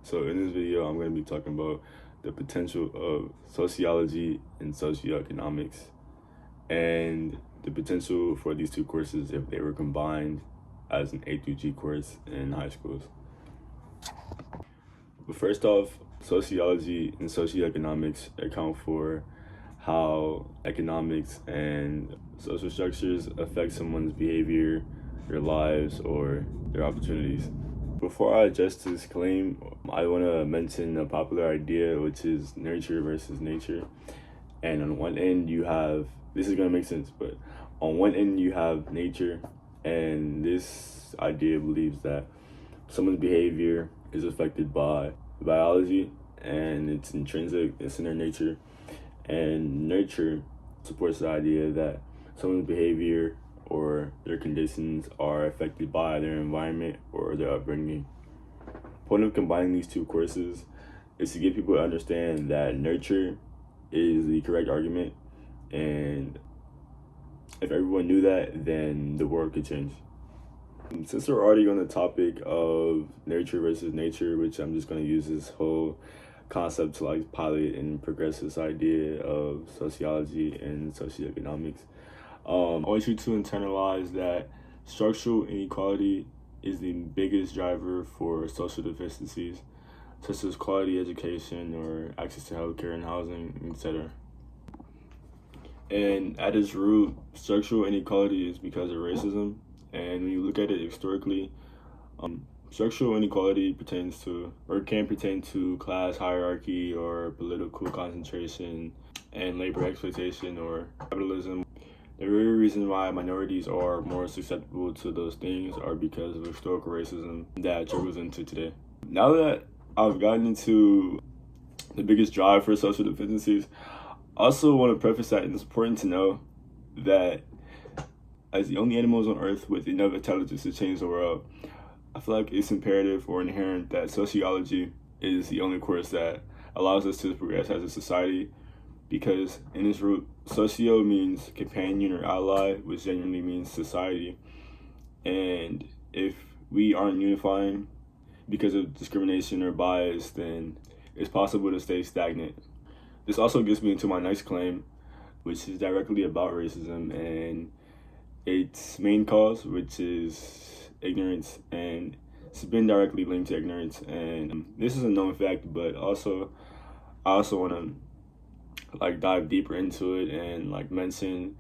So in this video, I'm going to be talking about the potential of sociology and socioeconomics and the potential for these two courses if they were combined as an A through G course in high schools. But first off, sociology and socioeconomics account for how economics and social structures affect someone's behavior, their lives, or their opportunities. Before I address this claim, I want to mention a popular idea, which is nurture versus nature. And on one end, you have, this is going to make sense, but on one end, you have nature, and this idea believes that someone's behavior is affected by biology, and it's intrinsic, it's in their nature. And nurture supports the idea that someone's behavior or their conditions are affected by their environment or their upbringing. The point of combining these two courses is to get people to understand that nurture is the correct argument, and if everyone knew that, then the world could change. Since we're already on the topic of nurture versus nature, which I'm just going to use this whole concept to like pilot and progress this idea of sociology and socioeconomics. I want you to internalize that structural inequality is the biggest driver for social deficiencies, such as quality education or access to healthcare and housing, etc. And at its root, structural inequality is because of racism. And when you look at it historically, structural inequality pertains to, or can pertain to, class hierarchy or political concentration and labor exploitation or capitalism. The real reason why minorities are more susceptible to those things are because of historical racism that trickles into today. Now that I've gotten into the biggest drive for social deficiencies, I also want to preface that it's important to know that as the only animals on Earth with enough intelligence to change the world, I feel like it's imperative or inherent that sociology is the only course that allows us to progress as a society, because in its root, socio means companion or ally, which genuinely means society. And if we aren't unifying because of discrimination or bias, then it's possible to stay stagnant. This also gets me into my next claim, which is directly about racism and its main cause, which is ignorance, and it's been directly linked to ignorance. And this is a known fact, but I also want to like dive deeper into it and like mention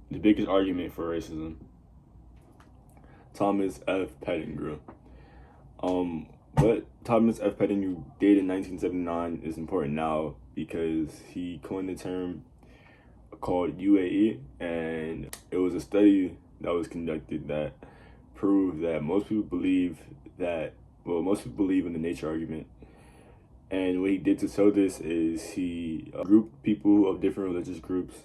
the biggest argument for racism. Thomas F. Pettigrew. What Thomas F. Pettigrew did in 1979 is important now because he coined the term called UAE, and it was a study that was conducted that proved that most people believe in the nature argument. And what he did to show this is he grouped people of different religious groups,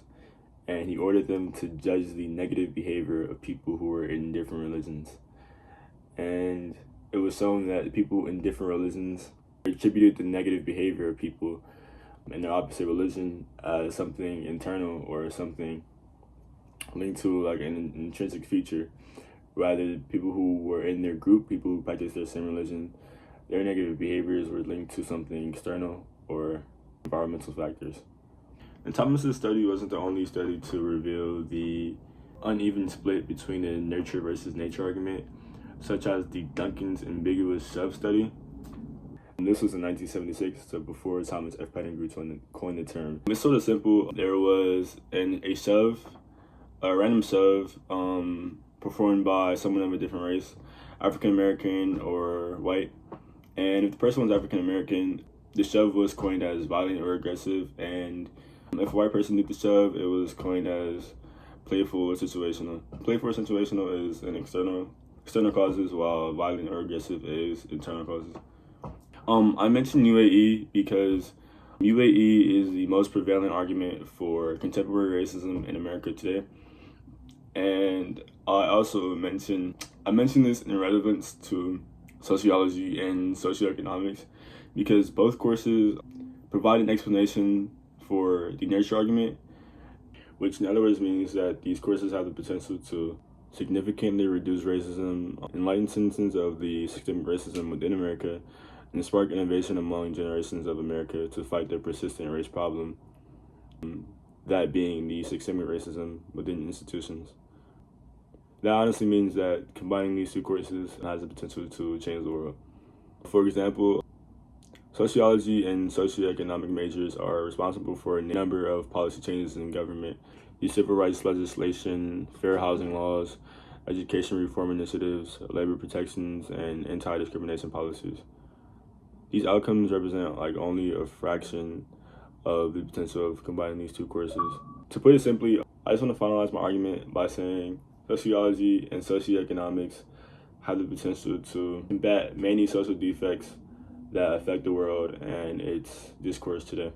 and he ordered them to judge the negative behavior of people who were in different religions. And it was shown that people in different religions attributed the negative behavior of people in their opposite religion as something internal or something linked to like an intrinsic feature. Rather, people who were in their group, people who practiced their same religion, their negative behaviors were linked to something external or environmental factors. And Thomas's study wasn't the only study to reveal the uneven split between the nurture versus nature argument, such as the Duncan's ambiguous shove study. And this was in 1976, so before Thomas F. Pettigrew coined the term. It's sort of simple. There was a shove, a random shove, performed by someone of a different race, African American or white. And if the person was African American, the shove was coined as violent or aggressive. And if a white person did the shove, it was coined as playful or situational. Playful or situational is an external causes, while violent or aggressive is internal causes. I mentioned UAE because UAE is the most prevalent argument for contemporary racism in America today. And I also mentioned this in relevance to sociology and socioeconomics because both courses provide an explanation for the nurture argument, which in other words means that these courses have the potential to significantly reduce racism, enlighten citizens of the systemic racism within America, and spark innovation among generations of America to fight the persistent race problem, that being the systemic racism within institutions. That honestly means that combining these two courses has the potential to change the world. For example, sociology and socioeconomic majors are responsible for a number of policy changes in government, the civil rights legislation, fair housing laws, education reform initiatives, labor protections, and anti-discrimination policies. These outcomes represent only a fraction of the potential of combining these two courses. To put it simply, I just want to finalize my argument by saying sociology and socioeconomics have the potential to combat many social defects that affect the world and its discourse today.